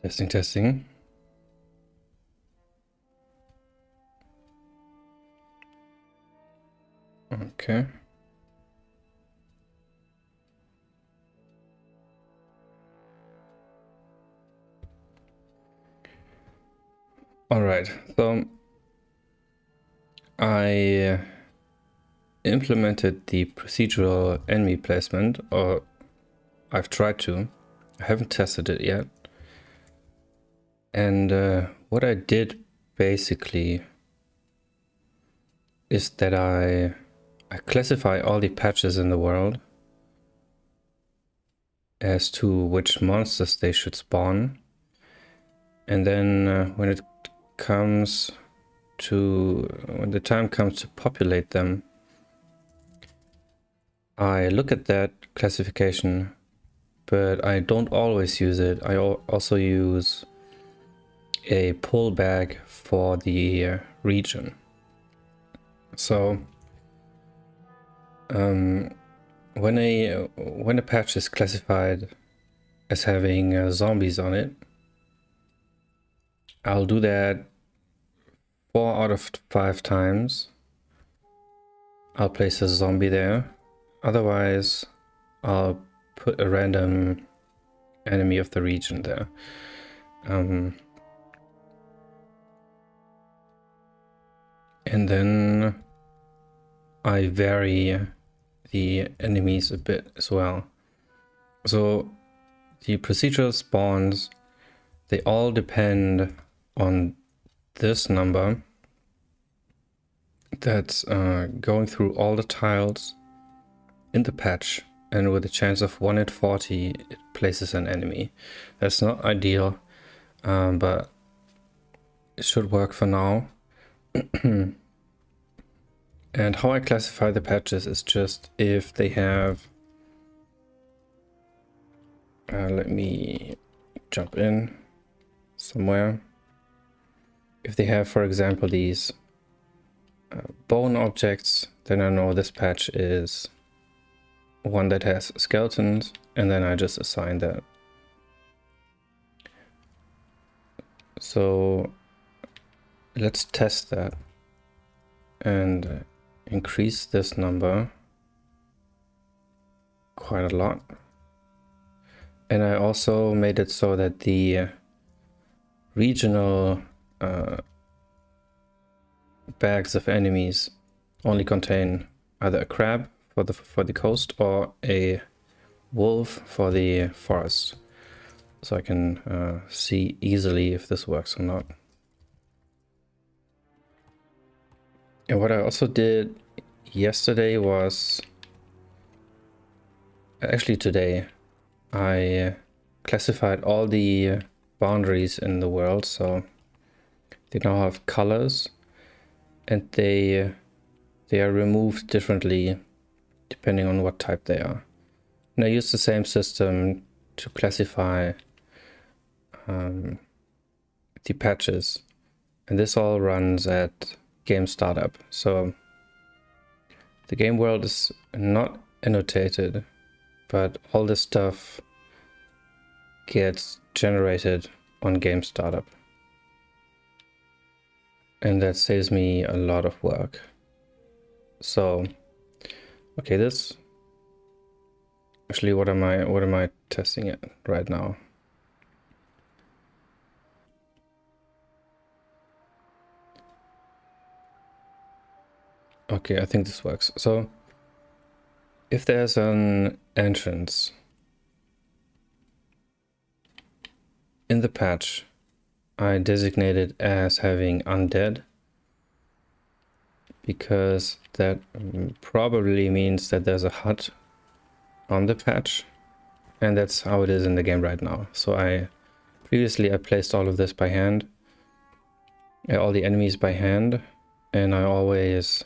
Testing, testing. Okay. All right. So I implemented the procedural enemy placement, or I've tried to. I haven't tested it yet. And what I did basically is that I classify all the patches in the world as to which monsters they should spawn. And then when the time comes to populate them, I look at that classification, but I don't always use it. I also use a pullback for the region. So when a patch is classified as having zombies on it, I'll do that 4 out of 5 times. I'll place a zombie there. Otherwise, I'll put a random enemy of the region there. And then I vary the enemies a bit as well. So the procedural spawns, they all depend on this number that's going through all the tiles in the patch, and with a chance of 1 in 40 it places an enemy. That's not ideal, but it should work for now. And how I classify the patches is just if they have let me jump in somewhere. If they have, for example, these bone objects, then I know this patch is one that has skeletons, and then I just assign that. So let's test that and increase this number quite a lot. And I also made it so that the regional bags of enemies only contain either a crab for the coast or a wolf for the forest, so I can see easily if this works or not. And what I also did yesterday was, actually today, I classified all the boundaries in the world, so they now have colors, and they are removed differently depending on what type they are. And I use the same system to classify the patches, and this all runs at game startup. So the game world is not annotated, but all this stuff gets generated on game startup, and that saves me a lot of work. So okay, this actually, what am I testing it right now? Okay, I think this works. So if there's an entrance in the patch, I designate it as having undead, because that probably means that there's a hut on the patch, and that's how it is in the game right now. So previously I placed all of this by hand, all the enemies by hand, and I always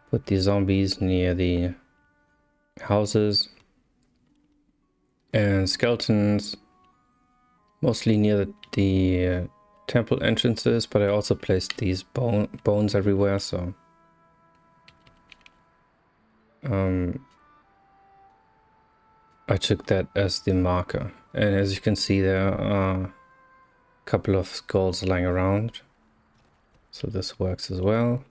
put the zombies near the houses and skeletons mostly near the temple entrances, but I also placed these bones everywhere, so I took that as the marker. And as you can see, there are couple of skulls lying around. So this works as well.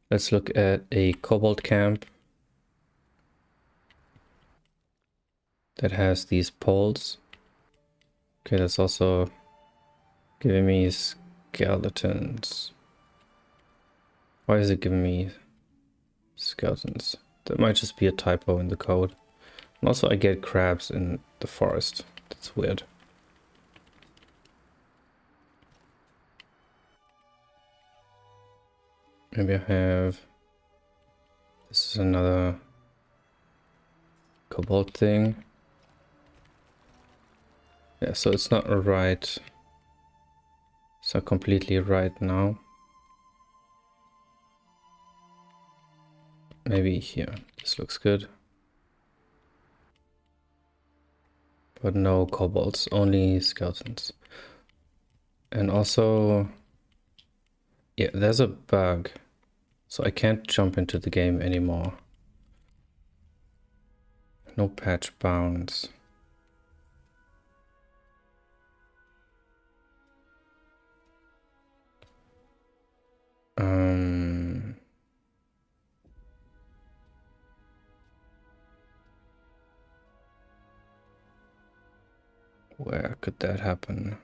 Let's look at a kobold camp that has these poles. Okay, that's also giving me skeletons. Why is it giving me skeletons? That might just be a typo in the code. And also I get crabs in the forest. That's weird. Maybe I have... This is another kobold thing. Yeah, so it's not right. It's not completely right now. Maybe here. This looks good. But no kobolds, only skeletons. And also... Yeah, there's a bug. So I can't jump into the game anymore. No patch bounds. Where could that happen?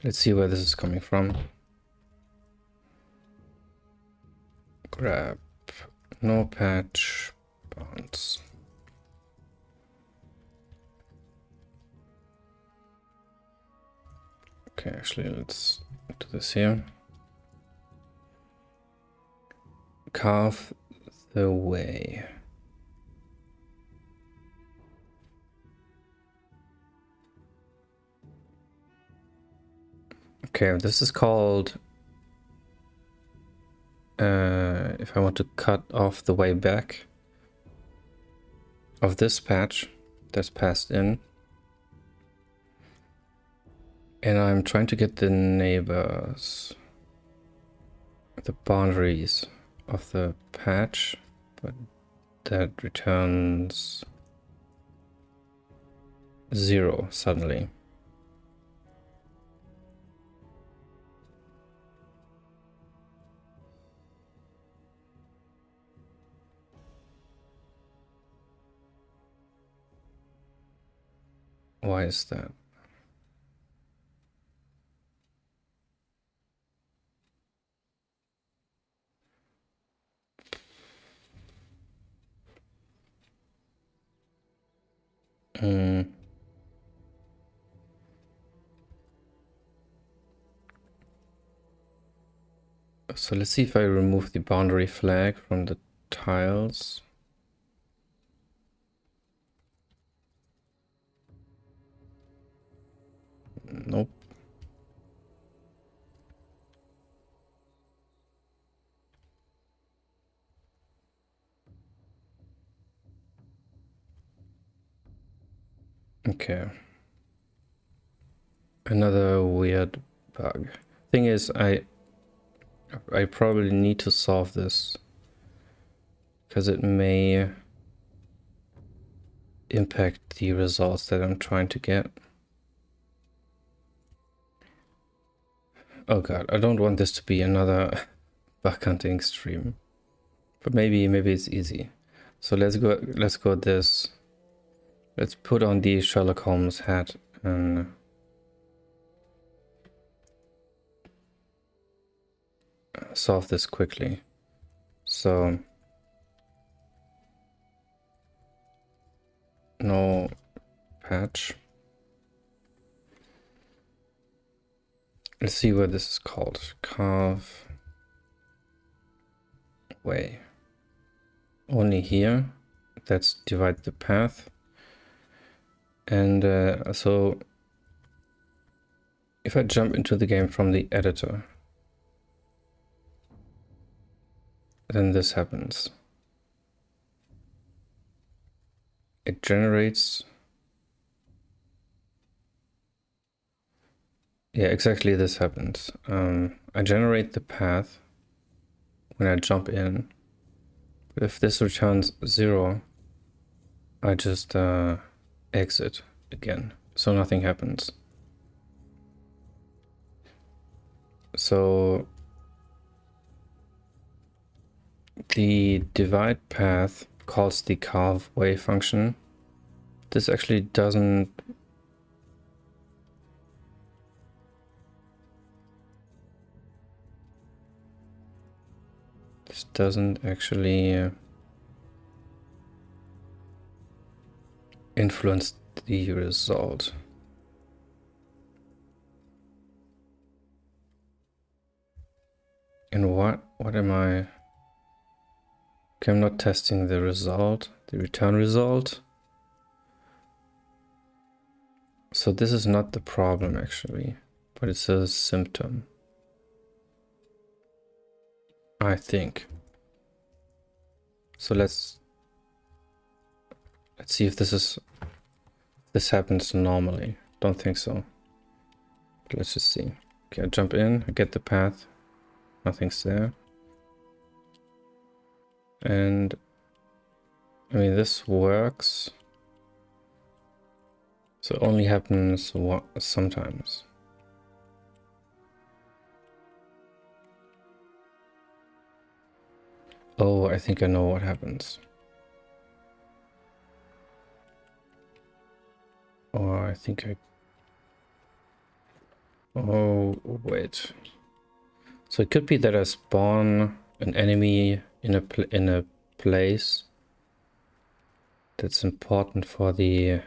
Let's see where this is coming from. Grab. No patch bounds. Okay, actually, let's do this here. Carve the way. Okay, this is called... if I want to cut off the way back of this patch that's passed in. And I'm trying to get the neighbors, the boundaries of the patch, but that returns 0 suddenly. Why is that? So let's see if I remove the boundary flag from the tiles. Nope. Okay. Another weird bug. Thing is, I probably need to solve this because it may impact the results that I'm trying to get. Oh god, I don't want this to be another bug hunting stream. But maybe it's easy. So let's go this. Let's put on the Sherlock Holmes hat and solve this quickly. So no patch. Let's see what this is called. Carve way. Only here. Let's divide the path. And so if I jump into the game from the editor, then this happens. It generates... Yeah, exactly this happens. I generate the path when I jump in. But if this returns 0, I just exit again, so nothing happens. So the divide path calls the carve way function. This actually doesn't actually influence the result. And what am I? Okay, I'm not testing the result, the return result. So this is not the problem actually, but it's a symptom, I think. So let's see if this happens normally. Don't think so. But let's just see. Okay, I jump in, I get the path, nothing's there. And I mean, this works. So it only happens sometimes. Oh, I think I know what happens. Oh, I think I... Oh, wait. So it could be that I spawn an enemy in a place that's important for the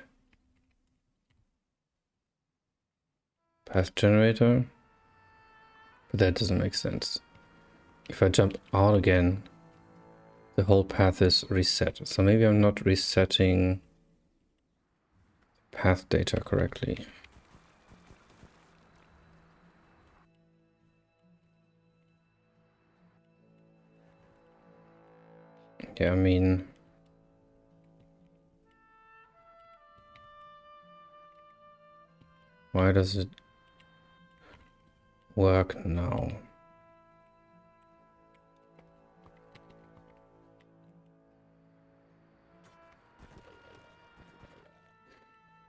path generator. But that doesn't make sense. If I jump out again, the whole path is reset. So maybe I'm not resetting path data correctly. Yeah, I mean... Why does it work now?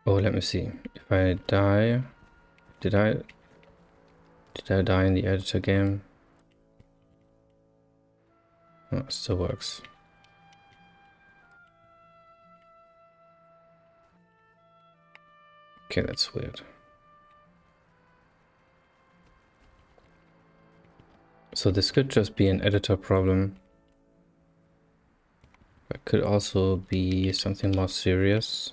Oh, let me see. If I die... Did I die in the editor game? Oh, it still works. Okay, that's weird. So this could just be an editor problem. It could also be something more serious.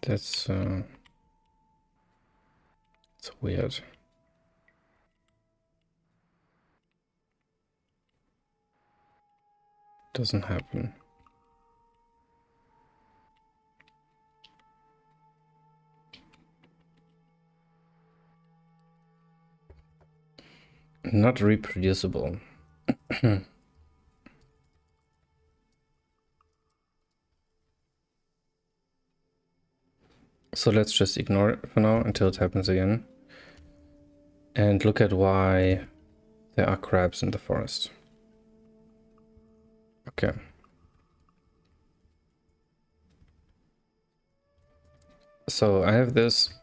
That's it's weird. Doesn't happen. Not reproducible. So let's just ignore it for now until it happens again. And look at why there are crabs in the forest. Okay. So I have this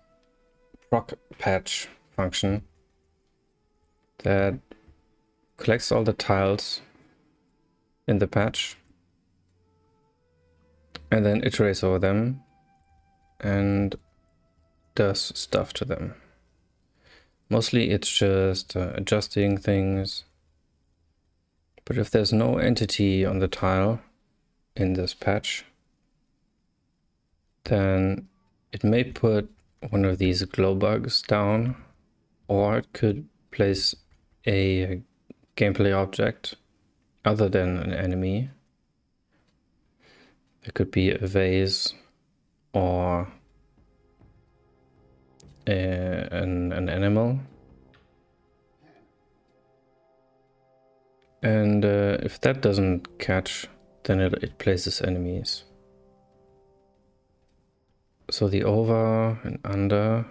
proc patch function that collects all the tiles in the patch and then iterates over them and does stuff to them. Mostly it's just adjusting things, but if there's no entity on the tile in this patch, then it may put one of these glow bugs down, or it could place a gameplay object other than an enemy. It could be a vase or an animal. And if that doesn't catch, then it places enemies. So the over and under,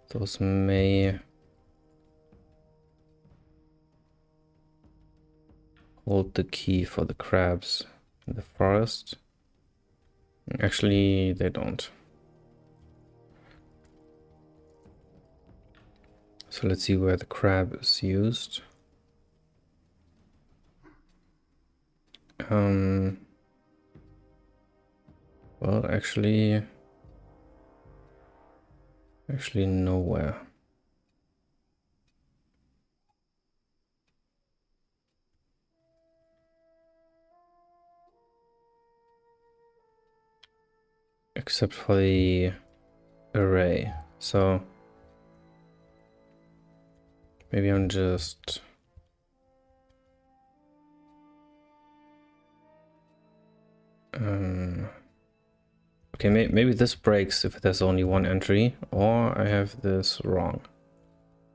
those may hold the key for the crabs in the forest. Actually, they don't. So let's see where the crab is used. Well, actually nowhere. Except for the array. So maybe I'm just okay, maybe this breaks if there's only one entry, or I have this wrong.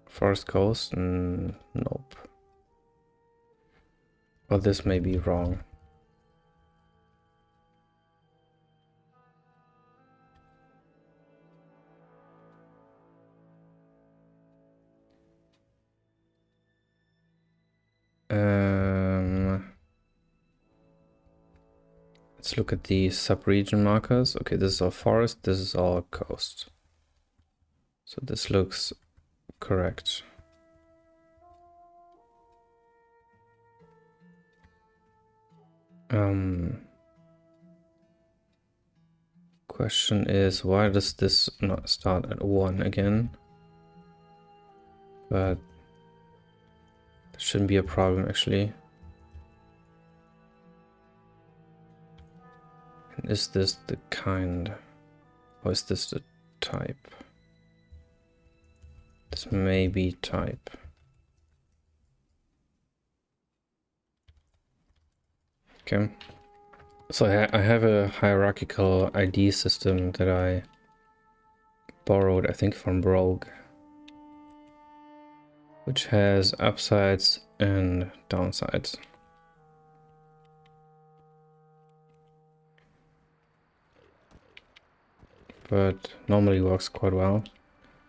Forest coast? Nope. Or this may be wrong. Let's look at the sub-region markers. Okay, this is all forest, this is all coast. So this looks correct. Question is, why does this not start at 1 again? But that shouldn't be a problem actually. And is this the kind, or is this the type? This may be type. Okay. So I have a hierarchical ID system that I borrowed, I think, from Rogue, which has upsides and downsides. But normally works quite well.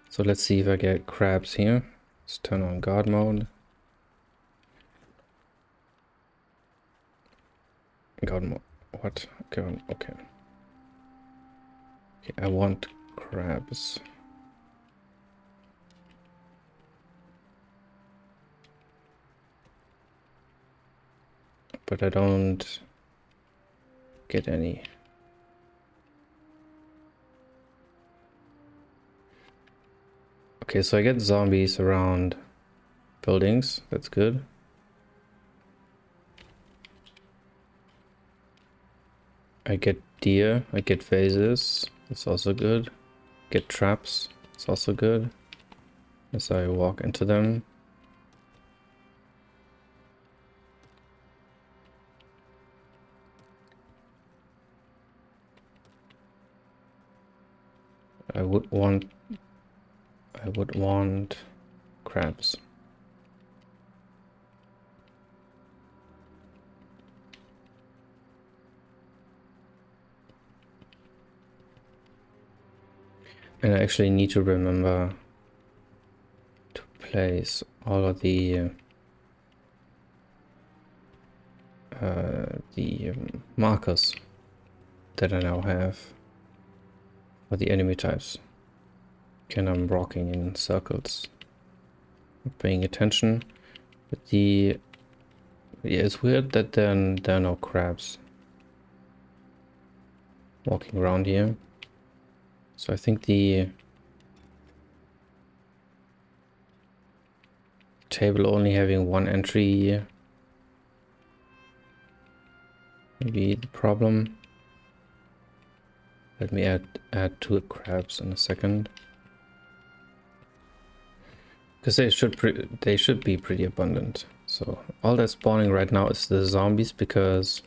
So let's see if I get crabs here. Let's turn on guard mode. Guard mode. What? Okay, okay. Okay, I want crabs. But I don't get any. Okay, so I get zombies around buildings. That's good. I get deer, I get vases, that's also good. Get traps, it's also good. As I walk into them. I would want crabs. And I actually need to remember to place all of the markers that I now have for the enemy types. Again, I'm walking in circles, not paying attention. But yeah, it's weird that there are no crabs walking around here. So I think the table only having one entry may be the problem. Let me add 2 crabs in a second. Because they should be pretty abundant. So all that's spawning right now is the zombies because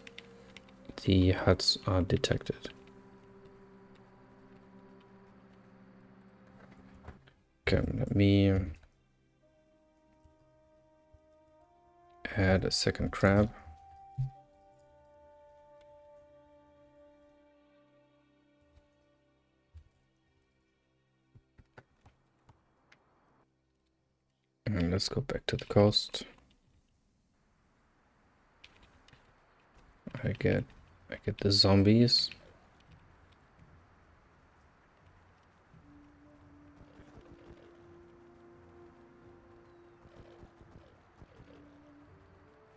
the huts are detected. Okay, let me add a second crab. And let's go back to the coast. I get the zombies.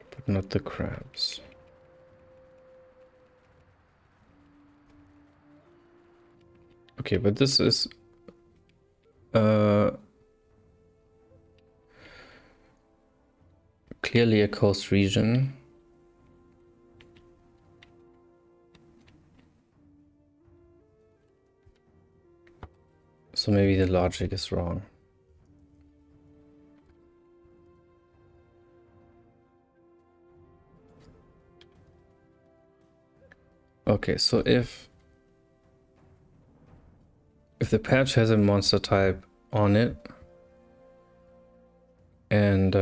But not the crabs. Okay, but this is clearly a coast region. So maybe the logic is wrong. Okay, so if the patch has a monster type on it, and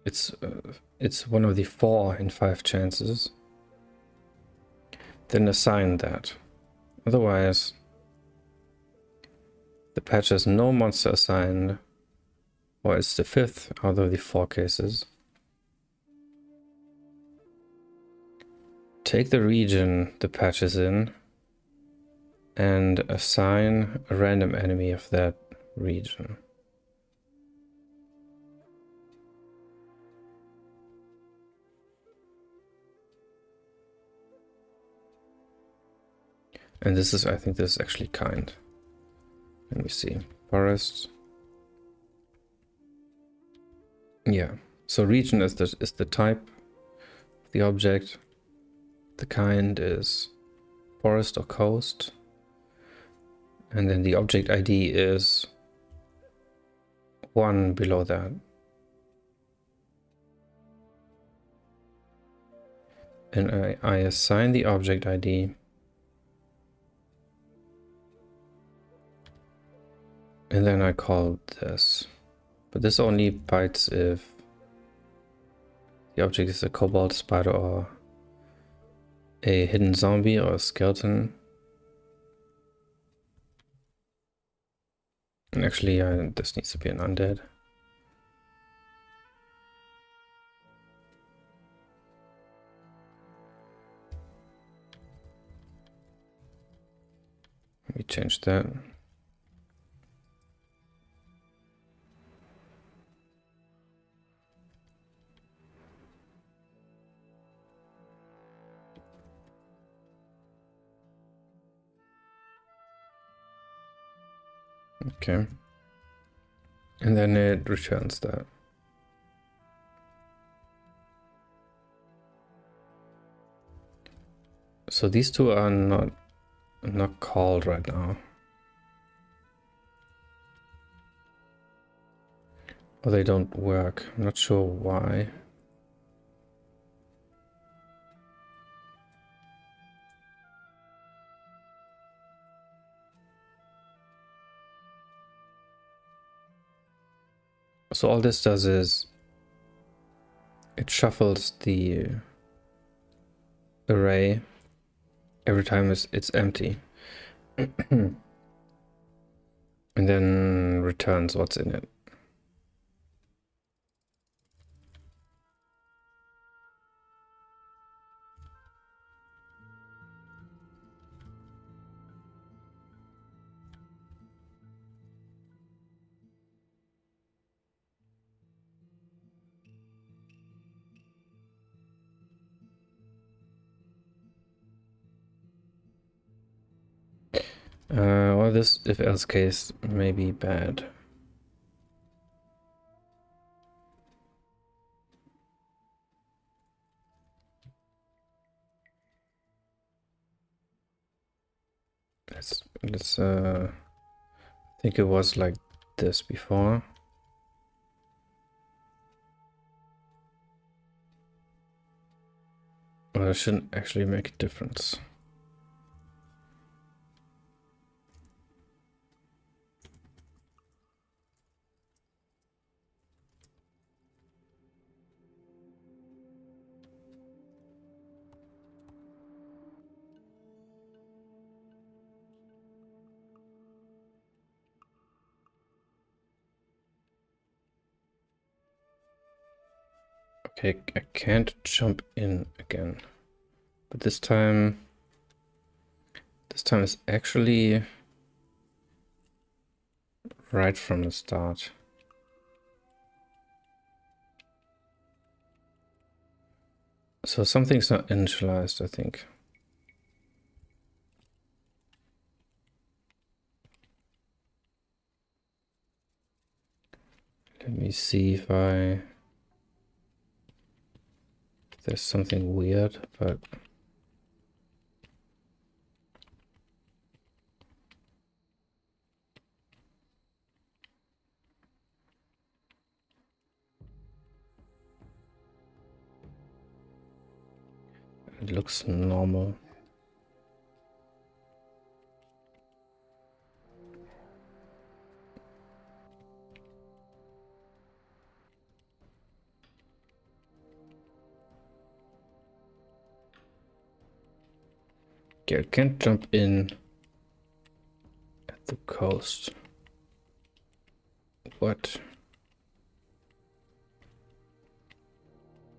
it's one of the 4 in 5 chances, then assign that. Otherwise, the patch has no monster assigned, or it's the 5th out of the 4 cases. Take the region the patch is in and assign a random enemy of that region. And this is, I think this is actually kind. Let me see. Forest. Yeah. So region is the type of the object. The kind is forest or coast. And then the object ID is 1 below that. And I assign the object ID. And then I call this. But this only bites if the object is a kobold, spider, or a hidden zombie or a skeleton. And actually, this needs to be an undead. Let me change that. Okay. And then it returns that. So these two are not called right now. Or they don't work. I'm not sure why. So all this does is it shuffles the array every time it's empty. And then returns what's in it. Well, this if else case may be bad. let's I think it was like this before. Well, it shouldn't actually make a difference. Okay, I can't jump in again. But this time is actually right from the start. So something's not initialized, I think. Let me see if there's something weird, but it looks normal. Okay, I can't jump in at the coast. What?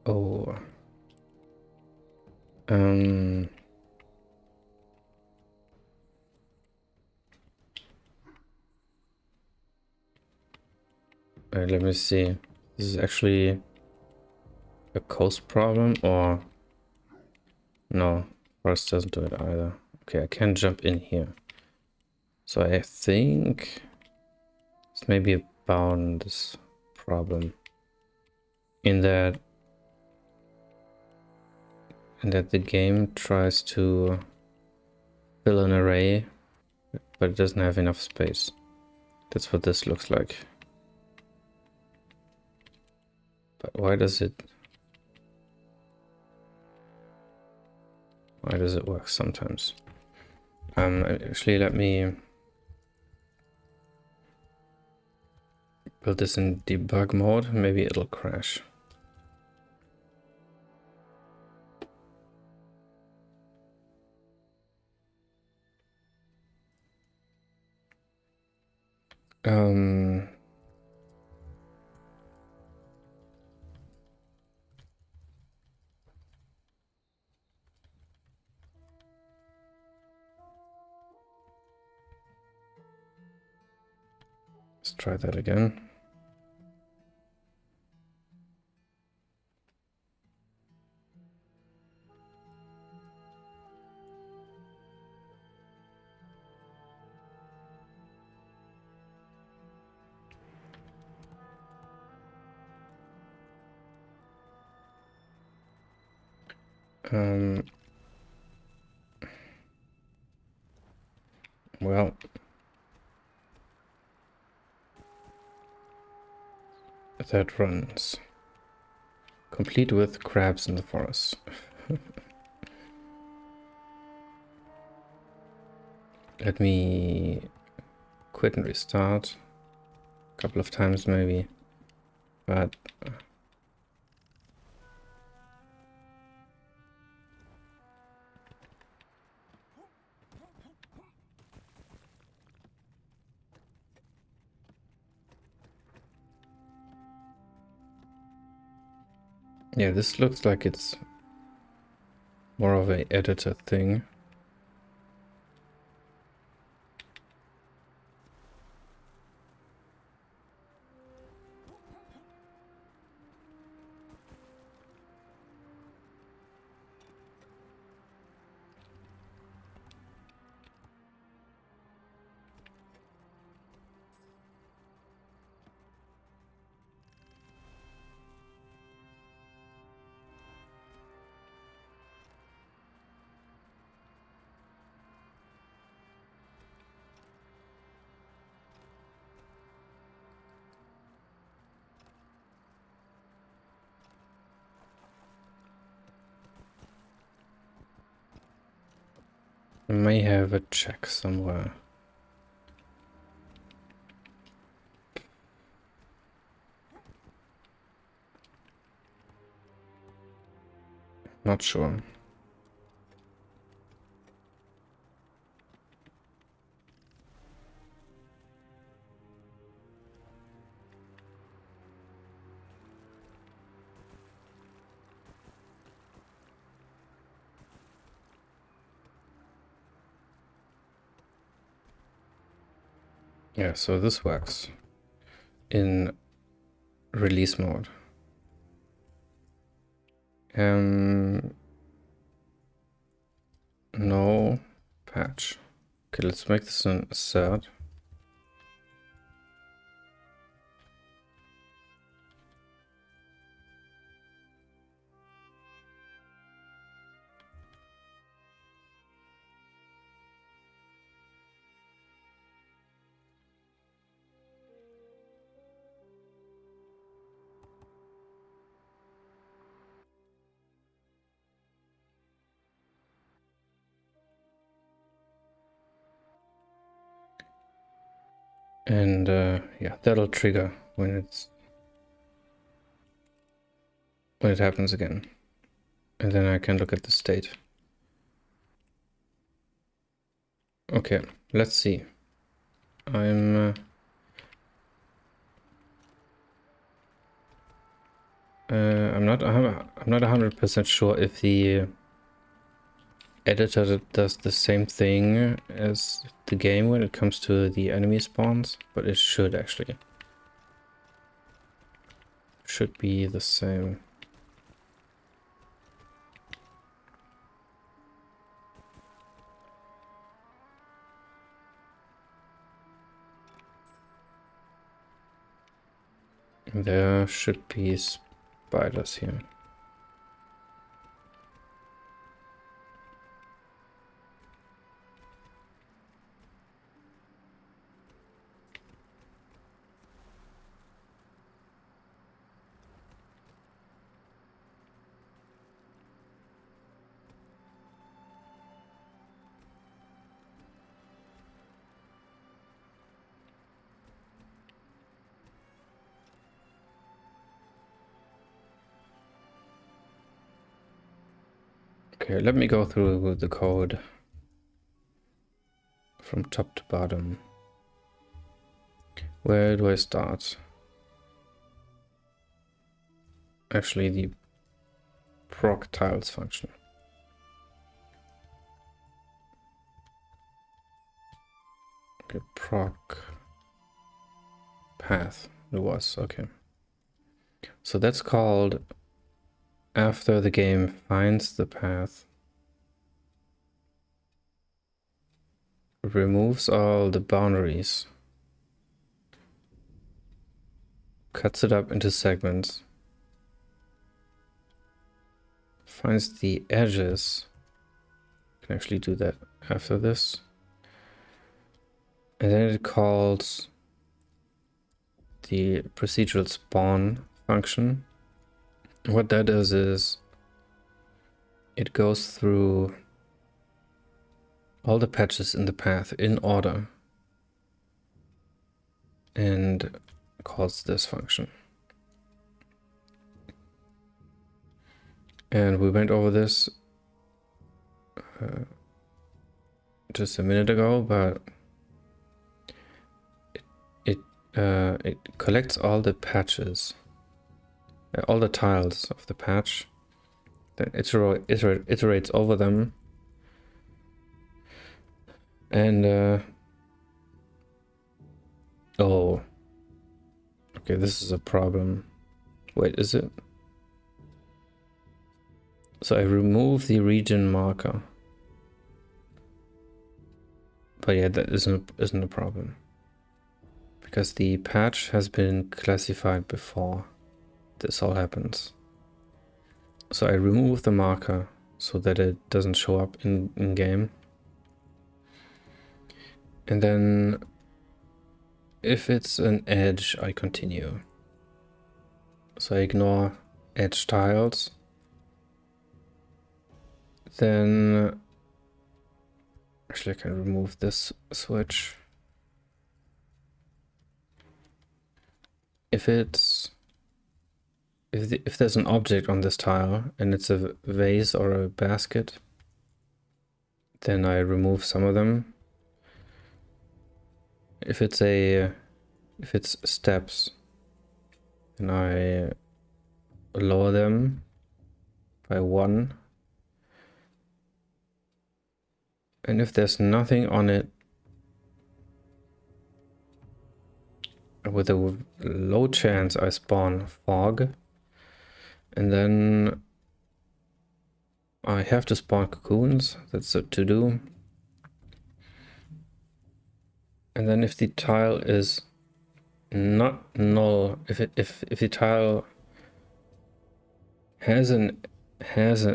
Oh. Let me see. This is actually a coast problem, or no? Forest doesn't do it either. Okay, I can't jump in here. So I think it's maybe a bounds problem. In that the game tries to fill an array, but it doesn't have enough space. That's what this looks like. But why does it work sometimes? Actually, let me build this in debug mode. Maybe it'll crash. Let's try that again. Well, that runs. Complete with crabs in the forest. Let me quit and restart a couple of times maybe, but yeah, this looks like it's more of a editor thing. I may have a check somewhere. Not sure. Yeah, so this works in release mode. No patch. Okay, let's make this an assert. And yeah, that'll trigger when it happens again. And then I can look at the state. Okay, let's see. I'm not 100% sure if the editor does the same thing as the game when it comes to the enemy spawns, but it should actually. Should be the same. There should be spiders here. Okay, let me go through the code from top to bottom. Where do I start? Actually, the proc tiles function. Okay, proc path. It was, okay. So that's called after the game finds the path, removes all the boundaries, cuts it up into segments, finds the edges. Can actually do that after this. And then it calls the procedural spawn function. What that does is it goes through all the patches in the path in order and calls this function. And we went over this just a minute ago, but it collects all the patches, all the tiles of the patch, then iterates over them, and oh, okay, this is a problem. Wait, is it? So I remove the region marker, but yeah, that isn't a problem because the patch has been classified before this all happens. So I remove the marker so that it doesn't show up in game. And then if it's an edge, I continue. So I ignore edge tiles. Then Actually, I can remove this switch. If it's if there's an object on this tile and it's a vase or a basket, then I remove some of them. If it's steps, then I lower them by 1. And if there's nothing on it, with a low chance I spawn fog, and then I have to spawn cocoons. That's a to do. And then if the tile is not null, if the tile has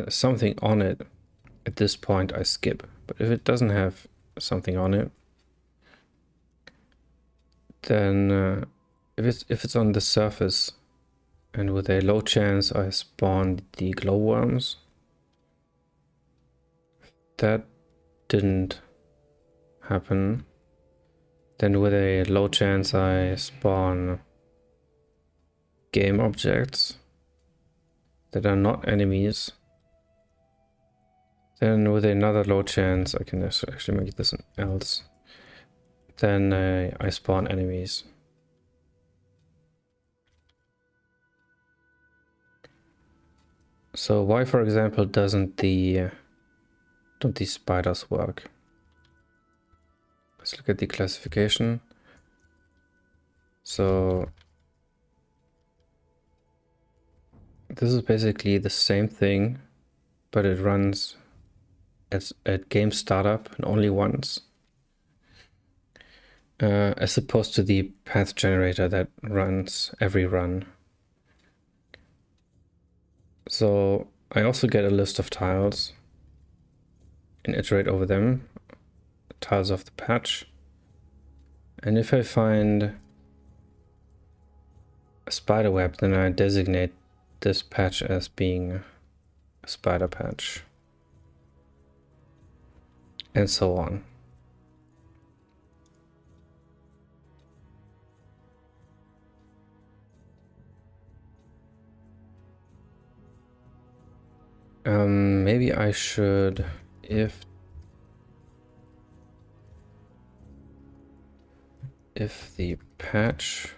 something on it, at this point I skip. But if it doesn't have something on it, then if it's on the surface and with a low chance I spawn the glowworms. That didn't happen. Then with a low chance I spawn game objects that are not enemies. Then with another low chance, I can actually make this an else. Then I spawn enemies. So why, for example, don't these spiders work? Let's look at the classification. So this is basically the same thing, but it runs at game startup and only once. As opposed to the path generator that runs every run. So I also get a list of tiles and iterate over them, tiles of the patch. And if I find a spider web, then I designate this patch as being a spider patch. And so on. Maybe I should, if the patch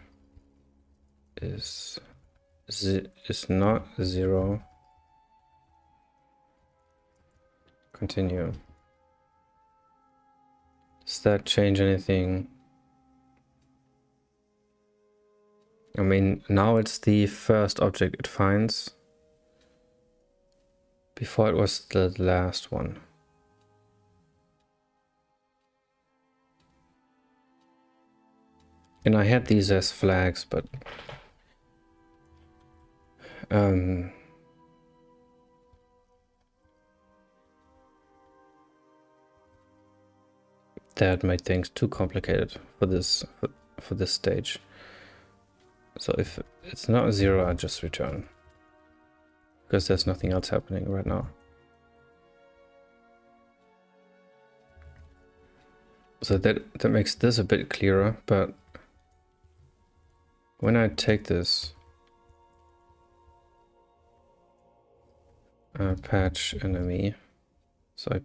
is not 0, continue. Does that change anything? I mean, now it's the first object it finds. Before it was the last one. And I had these as flags, but that made things too complicated for this stage. So if it's not 0, I just return. Because there's nothing else happening right now. So that makes this a bit clearer, but when I take this patch enemy, so I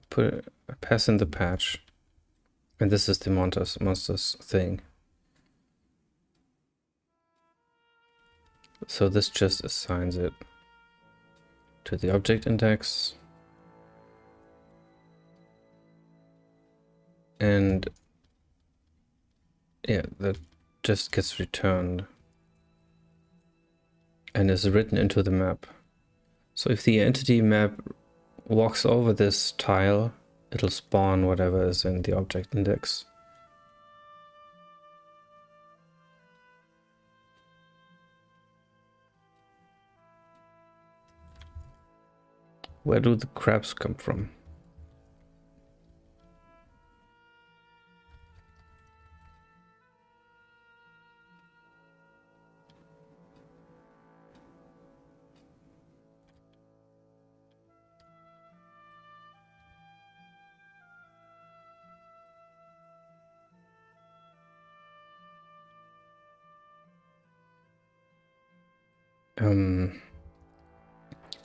pass in the patch, and this is the monsters thing. So this just assigns it to the object index, and yeah, that just gets returned and is written into the map. So if the entity map walks over this tile, it'll spawn whatever is in the object index. Where do the crabs come from?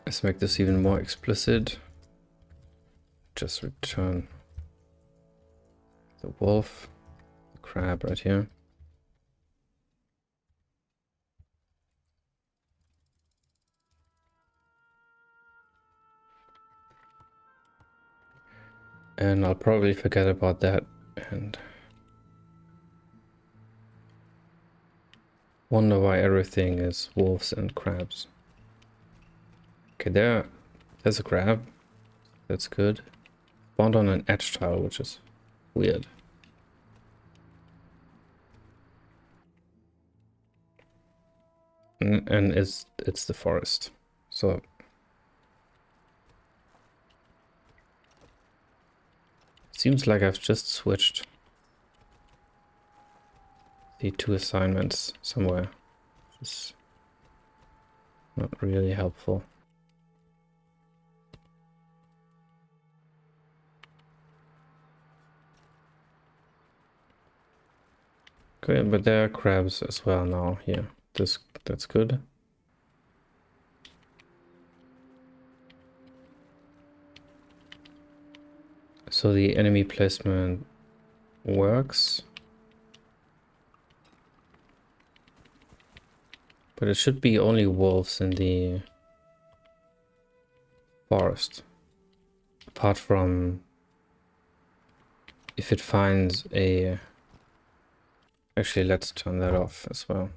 Let's make this even more explicit. Just return the wolf, the crab right here. And I'll probably forget about that and wonder why everything is wolves and crabs. Okay, there's a crab. That's good. Spawned on an edge tile, which is weird. And it's the forest. So it seems like I've just switched the two assignments somewhere. Which is not really helpful. Okay, but there are crabs as well now here. That's good. So the enemy placement works. But it should be only wolves in the forest. Apart from if it finds a... Actually, let's turn that off as well.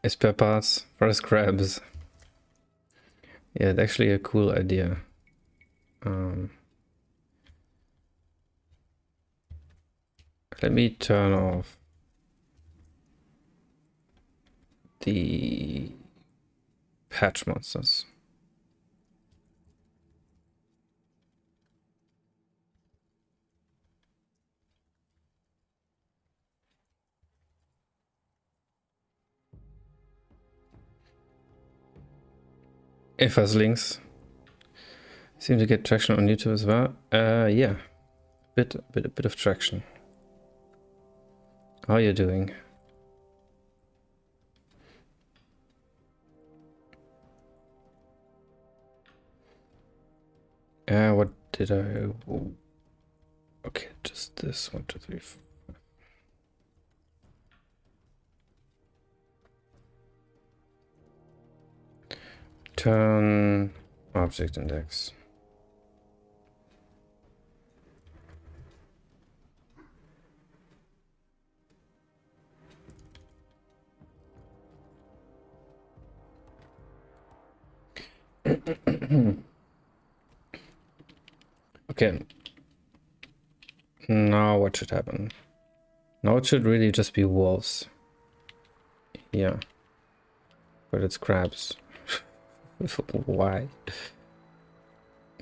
Esperparts, forest crabs. Yeah, it's actually a cool idea. Let me turn off the patch monsters. Links seem to get traction on YouTube as well. Yeah, a bit of traction. How are you doing? What did I... Okay, just this. 1, 2, 3, 4. Turn object index. Okay. Now what should happen? Now it should really just be wolves. Yeah. But it's crabs. Why?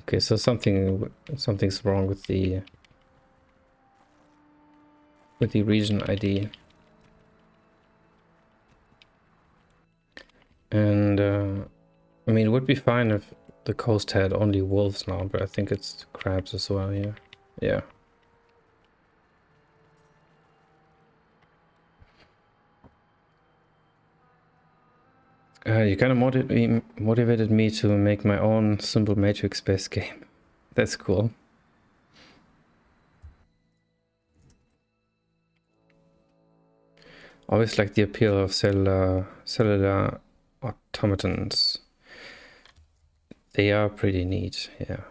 Okay, so something's wrong with the region ID. And I mean, it would be fine if the coast had only wolves now, but I think it's crabs as well here. Yeah. You kind of motivated me to make my own simple matrix-based game. That's cool. Always like the appeal of cellular automatons. They are pretty neat, yeah.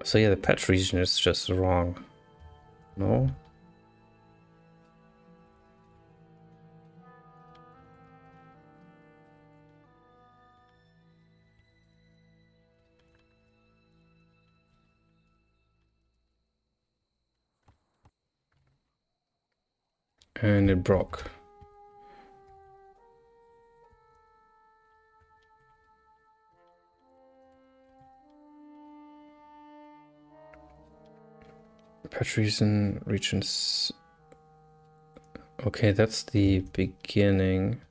So yeah, the patch region is just wrong. No? And it broke. Patch regions. Okay, that's the beginning.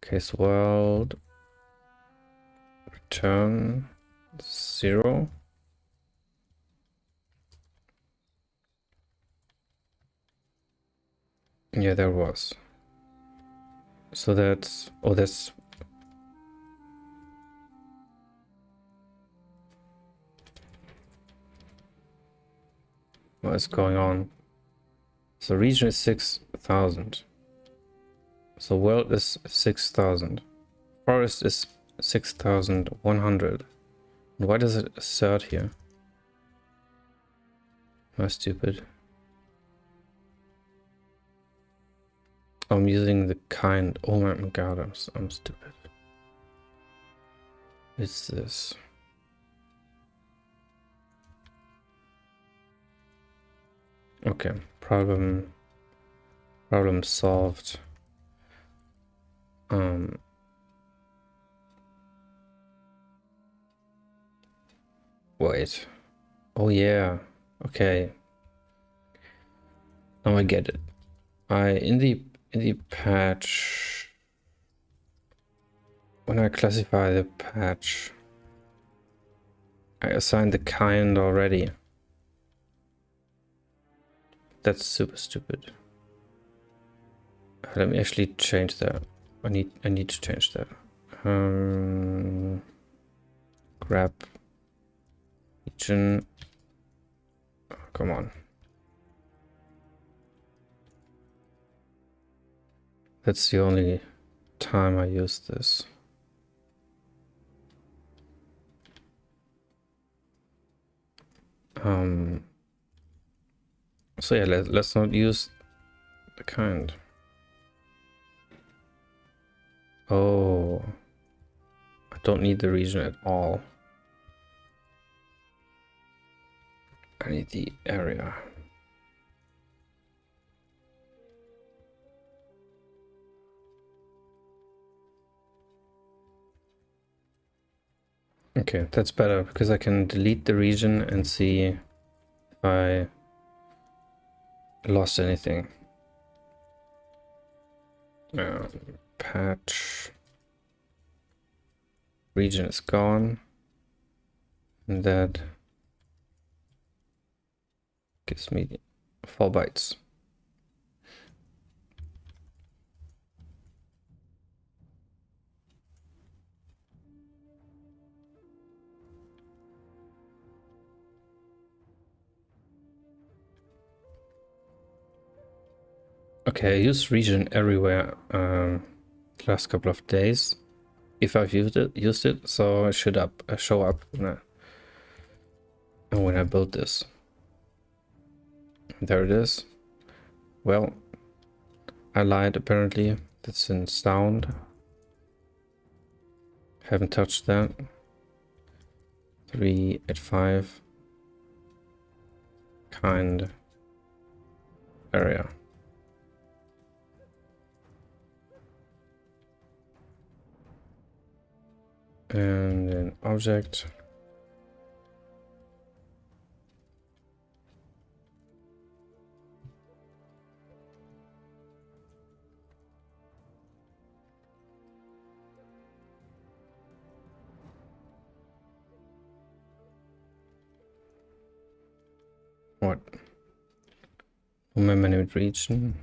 Case world. Return 0. Yeah, there was. So that's... Oh, that's... What is going on? So region is 6,000. So world is 6,000. Forest is 6,100. Why does it assert here? Am I stupid? I'm using the kind. Oh my god, I'm stupid. It's this. Okay, problem solved. Wait. Oh yeah. Okay. Now I get it. In the patch, when I classify the patch, I assign the kind already. That's super stupid. Let me actually change that. I need to change that. Grab region. Oh, come on. That's the only time I use this. So yeah, let's not use the kind. Oh, I don't need the region at all. I need the area. Okay, that's better because I can delete the region and see if I lost anything. Patch. Region is gone. And that gives me 4 bytes. Okay, I use region everywhere last couple of days. If I've used it, so it should show up when I build this. There it is. Well, I lied apparently. That's in sound. Haven't touched that. 385 kind area. And then object. What? Management region.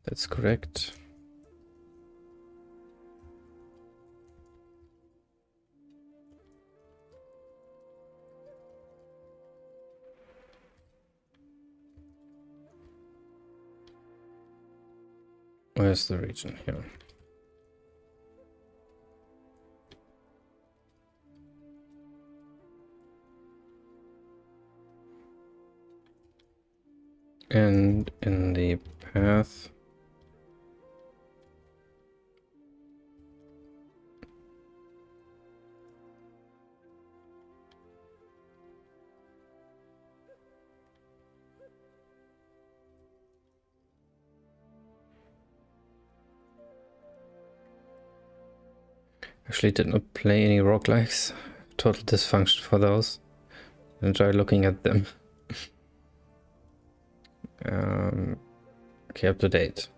That's correct. Where's the region here? And in the path, actually did not play any roguelikes. Total dysfunction for those. Enjoy looking at them. Okay, up to date.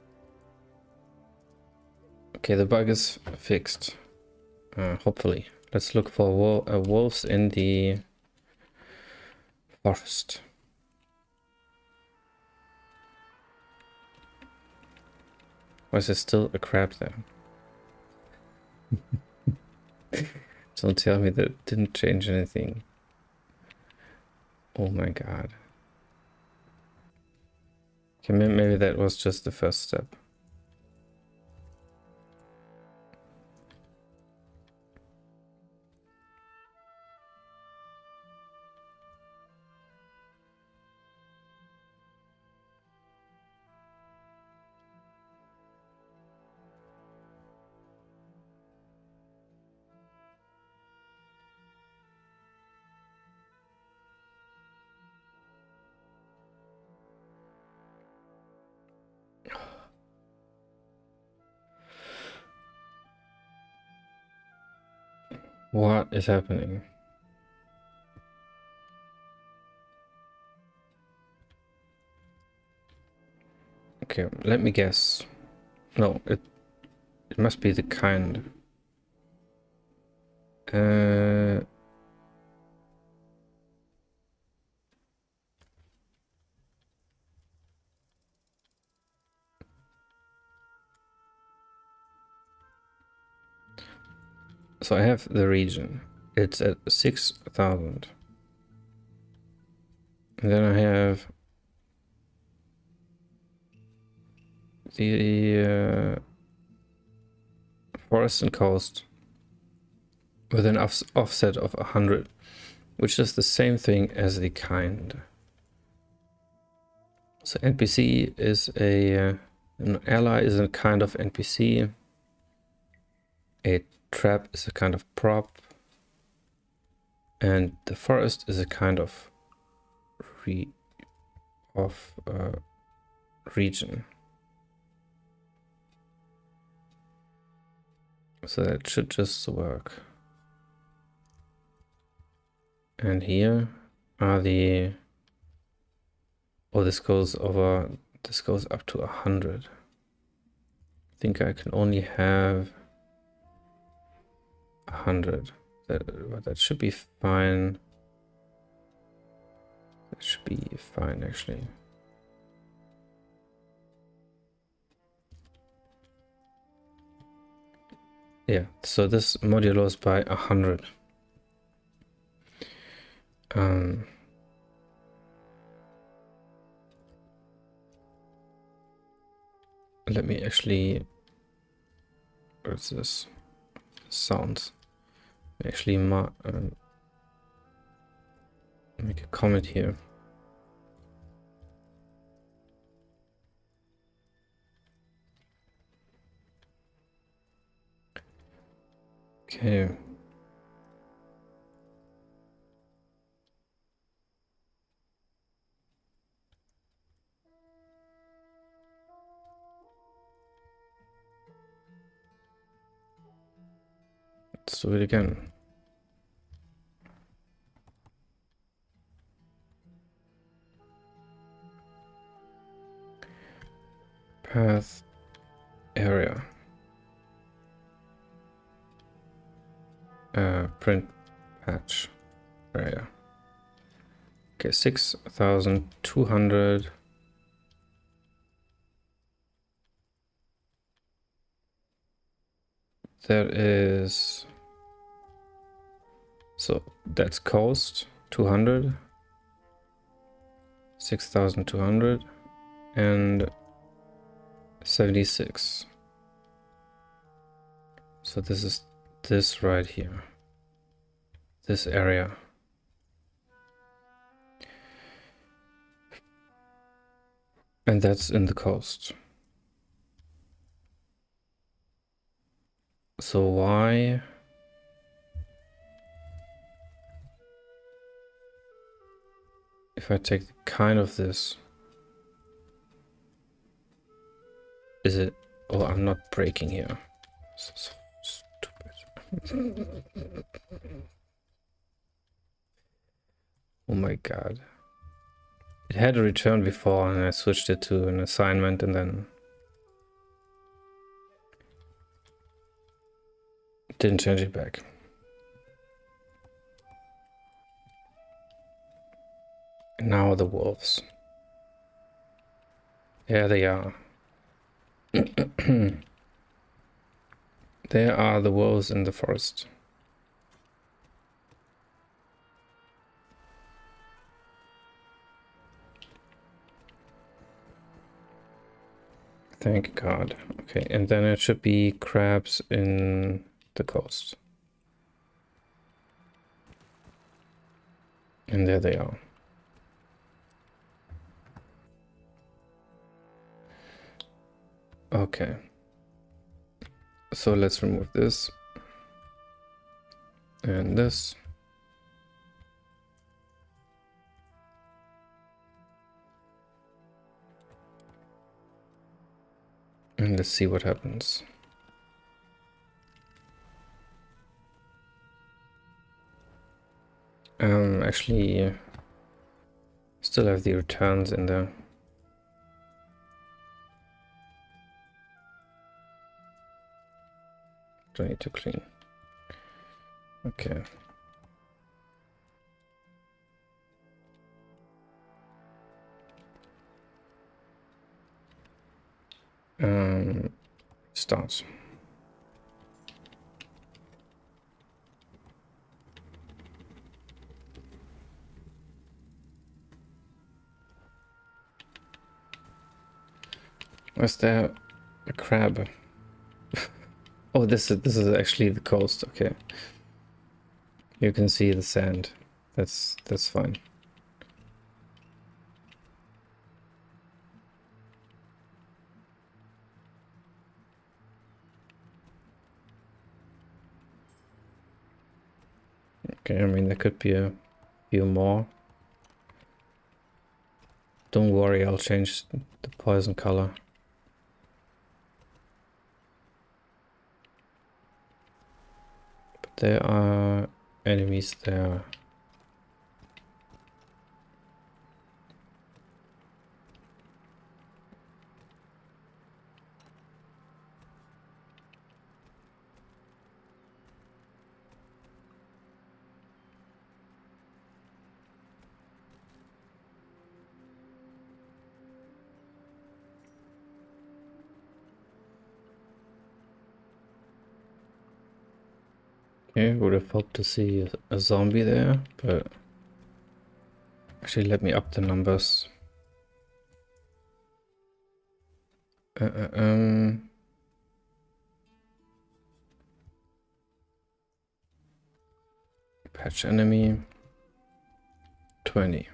Okay, the bug is fixed. Hopefully. Let's look for wolves in the forest. Or is there still a crab there? Don't tell me that didn't change anything. Oh my god. Okay, maybe that was just the first step. What is happening? Okay, let me guess. No, it must be the kind. So I have the region. It's at 6,000. And then I have the forest and coast with an offset of 100, which is the same thing as the kind. So NPC is an ally is a kind of NPC. A trap is a kind of prop. And the forest is a kind of region. So that should just work. And here are the... Oh, this goes up to 100. I think I can only have 100. But that should be fine. That should be fine, actually. Yeah, so this modulus by 100. Let me actually... What's this? Sounds. Actually, make a comment here. Okay. Let's do it again. Path area. Print patch area. Okay, 6,200. That is... So that's coast, 200. 6,200 and 76. So this is this right here. This area. And that's in the coast. So why... If I take the kind of this... Is it... Oh, I'm not breaking here. So stupid. Oh my god. It had a return before and I switched it to an assignment and then... didn't change it back. And now the wolves. There they are. There are the wolves in the forest. Thank God. Okay, and then it should be crabs in the coast. And there they are. Okay. So let's remove this. And this. And let's see what happens. Actually, still have the returns in there. Do I need to clean? Okay. Start. Was there a crab? Oh, this is actually the coast. Okay. You can see the sand. That's fine. Okay, I mean there could be a few more. Don't worry, I'll change the poison color. But there are enemies there. Okay, would have hoped to see a zombie there, but actually let me up the numbers. Patch enemy 20.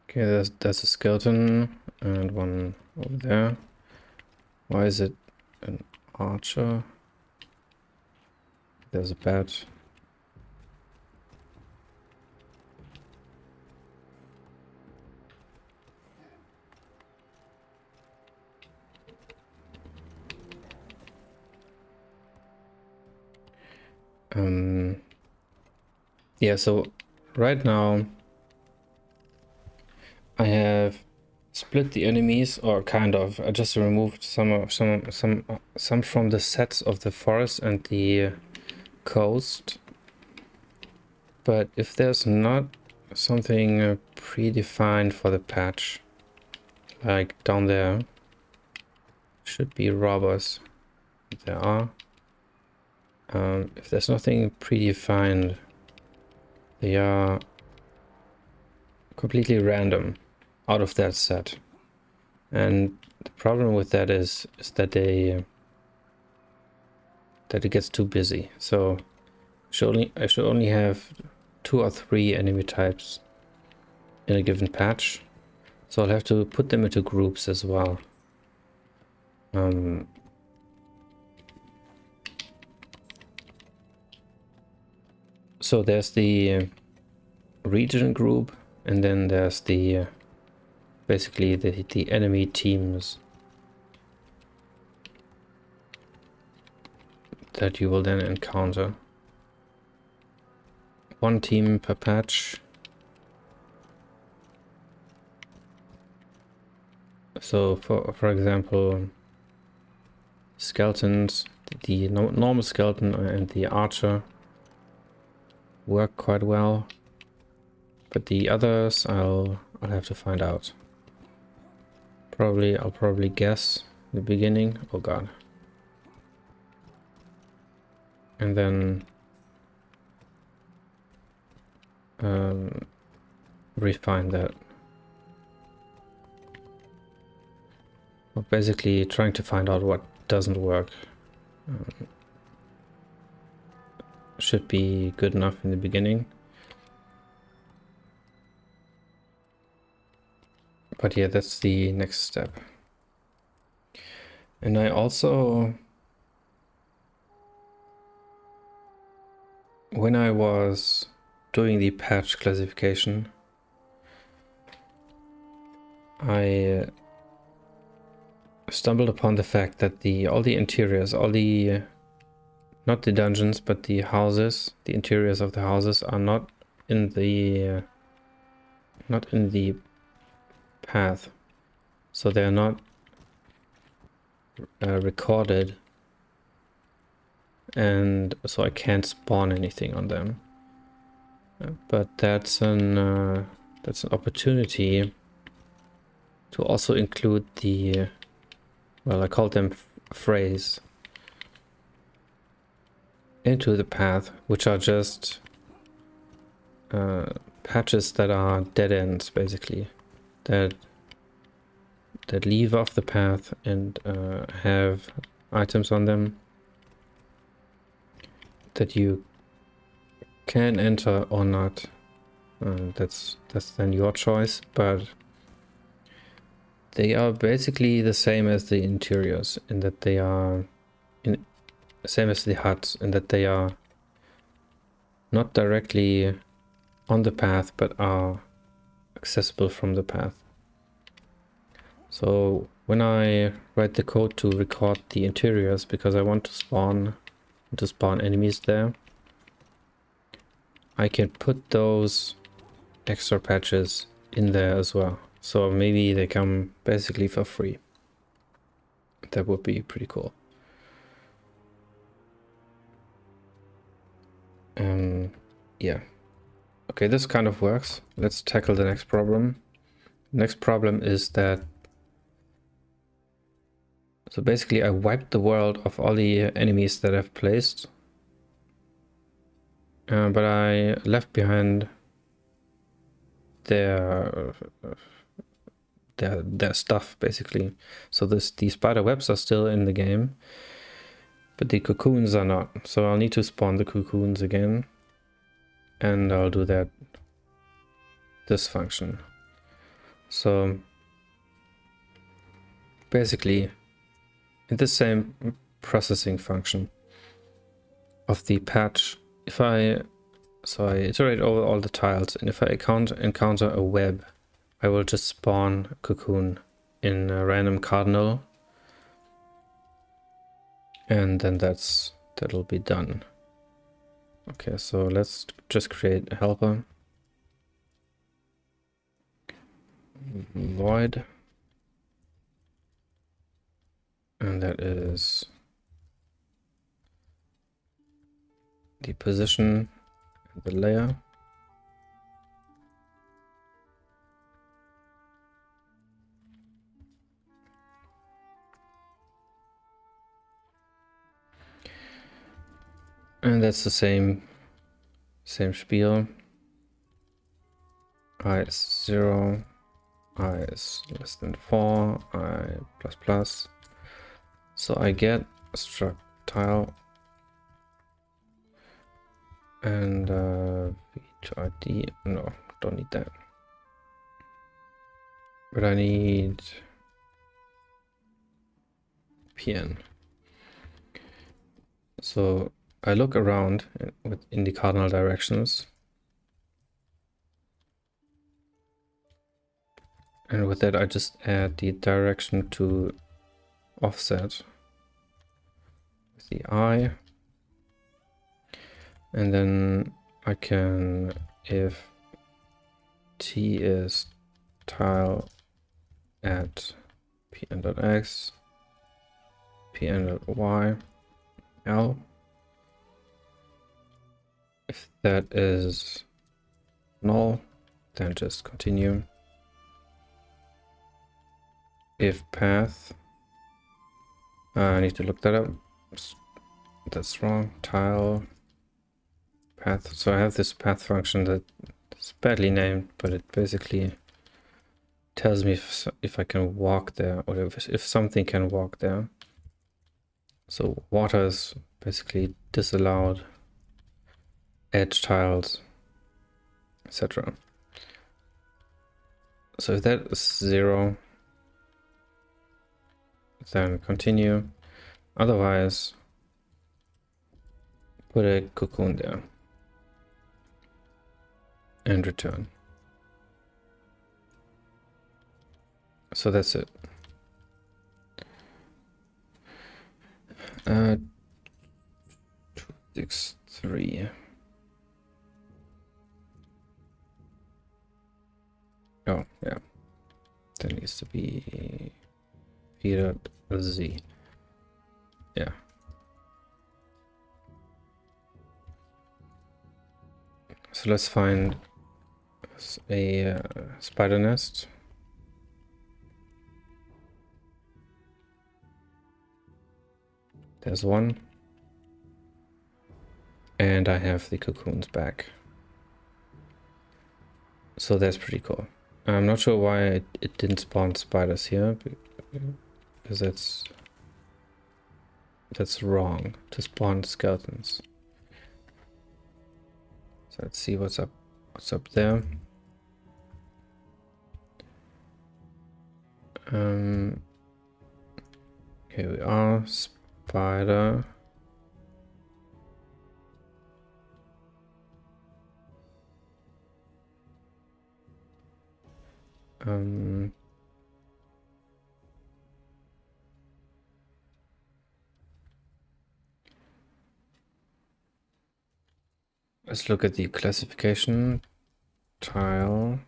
Okay, there's a skeleton and one over there. Why is it an archer? There's a bat. Yeah, so right now I have split the enemies, or kind of. I just removed some from the sets of the forest and the coast. But if there's not something predefined for the patch, like down there, should be robbers. There are. If there's nothing predefined, they are completely random out of that set. And the problem with that is that that it gets too busy. So I should only have 2 or 3 enemy types in a given patch. So I'll have to put them into groups as well. So there's the region group, and then there's the basically the enemy teams. that you will then encounter. One team per patch. So for example, skeletons, the normal skeleton and the archer work quite well, but the others I'll have to find out. I'll probably guess the beginning. Oh god. And then refine that. Well, basically trying to find out what doesn't work. Should be good enough in the beginning. But yeah, that's the next step. And I also, when I was doing the patch classification, I stumbled upon the fact that all the interiors, not the dungeons, but the houses, the interiors of the houses are not in the path, so they're not recorded, and so I can't spawn anything on them. But that's an opportunity to also include the, well, I call them phrase, into the path, which are just patches that are dead ends, basically, that leave off the path and have items on them that you can enter or not. That's then your choice, but they are basically the same as the interiors in that they are same as the huts, in that they are not directly on the path but are accessible from the path. So when I write the code to record the interiors, because I want to spawn enemies there, I can put those extra patches in there as well. So maybe they come basically for free. That would be pretty cool. Yeah. Okay, this kind of works. Let's tackle the next problem. Next problem is that, so basically I wiped the world of all the enemies that I've placed, but I left behind their stuff, basically. So the spider webs are still in the game, but the cocoons are not. So I'll need to spawn the cocoons again, and I'll do this function. So basically in the same processing function of the patch, I iterate over all the tiles, and if I encounter a web, I will just spawn a cocoon in a random cardinal, and then that'll be done. Okay, so let's just create a helper. Void. And that is the position and the layer. And that's the same spiel. I is 0, I is less than 4, I plus plus. So I get a struct tile and ID. No, don't need that. But I need PN. So I look around in the cardinal directions, and with that I just add the direction to offset with the eye, And then I can, if t is tile at pn.x, pn.y, l, if that is null, then just continue. If path, I need to look that up. That's wrong. Tile path. So I have this path function that is badly named, but it basically tells me if I can walk there, or if something can walk there. So water is basically disallowed, edge tiles, etc. So if that is 0, then continue. Otherwise, put a cocoon there and return. So that's it. 263. Oh, yeah. That needs to be p.z. Yeah. So let's find a spider nest. There's one. And I have the cocoons back. So that's pretty cool. I'm not sure why it didn't spawn spiders here, because that's wrong to spawn skeletons. So let's see what's up there. Here we are, spider. Let's look at the classification. Tile.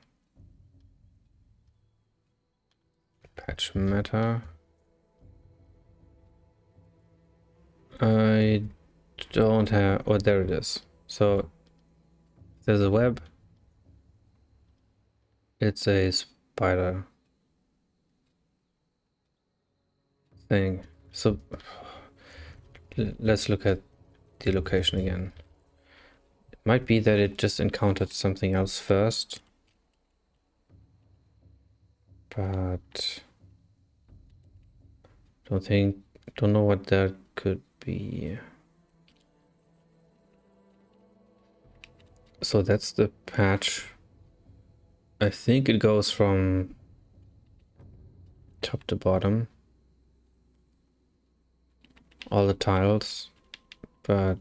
Patch meta. I don't have... Oh, there it is. So there's a web. It's a spider thing. So let's look at the location again. It might be that it just encountered something else first. But don't know what that could be. So that's the patch. I think it goes from top to bottom, all the tiles, but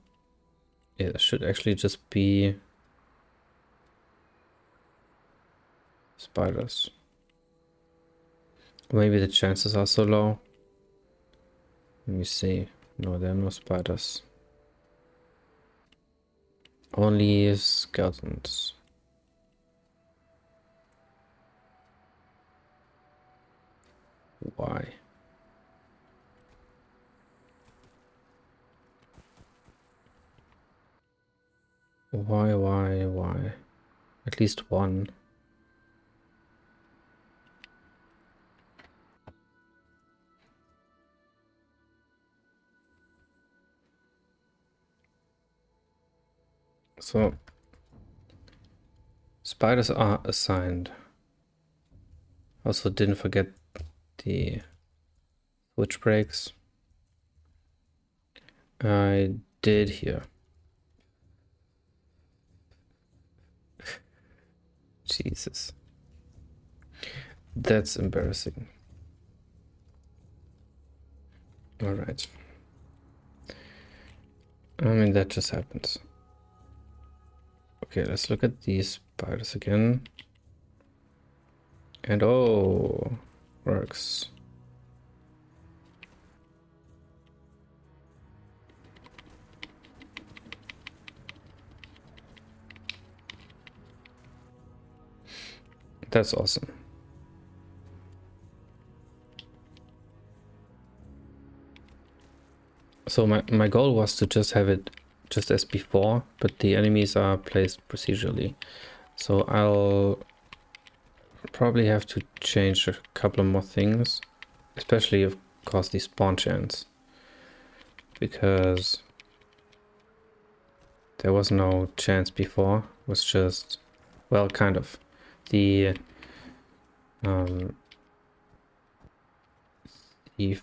it should actually just be spiders. Maybe the chances are so low. Let me see. No, there are no spiders. Only skeletons. Why? Why? At least one. So spiders are assigned. Also didn't forget the switch breaks. I did here. Jesus. That's embarrassing. Alright. I mean, that just happens. Okay, let's look at these spiders again. And oh, works. That's awesome. So my goal was to just have it just as before, but the enemies are placed procedurally. So I'll probably have to change a couple of more things, especially of course the spawn chance, because there was no chance before. It was just, well, kind of the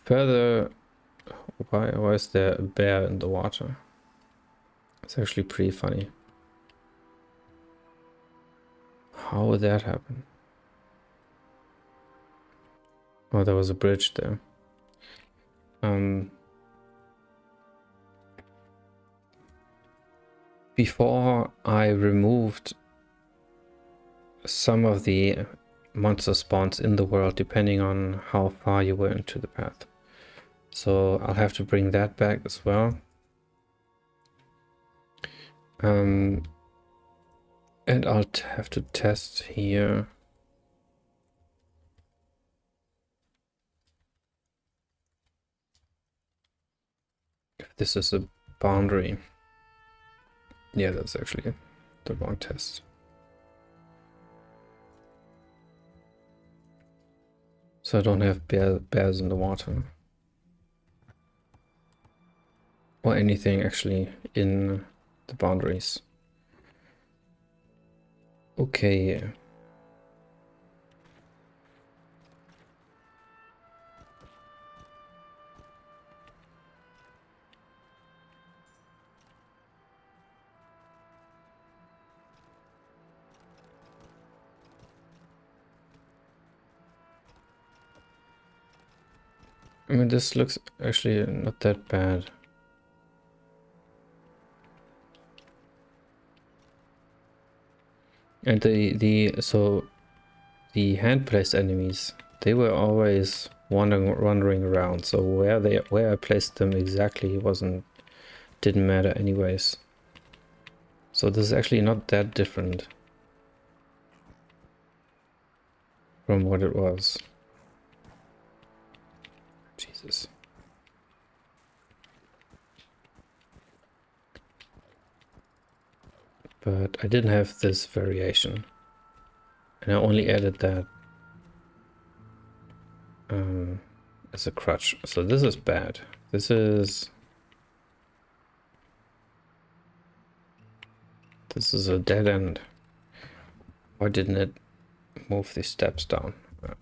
further. Why is there a bear in the water? It's actually pretty funny. How would that happen? Oh, there was a bridge there. Before I removed some of the monster spawns in the world, depending on how far you were into the path. So I'll have to bring that back as well. And I'll have to test here. If this is a boundary. Yeah, that's actually the wrong test. So I don't have bears in the water. Or anything actually in the boundaries. Okay. I mean, this looks actually not that bad. And so the hand-placed enemies, they were always wandering around. So where I placed them exactly didn't matter anyways. So this is actually not that different from what it was. Jesus. But I didn't have this variation. And I only added that as a crutch. So this is bad. This is a dead end. Why didn't it move the steps down?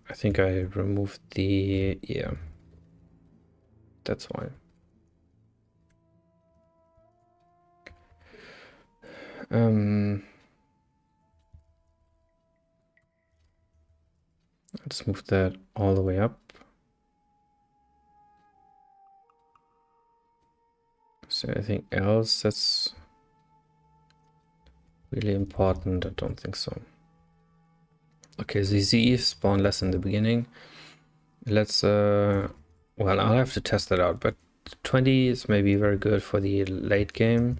I think I removed the... yeah. That's why. Let's move that all the way up. Is there anything else that's really important? I don't think so. Okay, ZZ spawn less in the beginning. Let's well, I'll have to test that out, but 20 is maybe very good for the late game.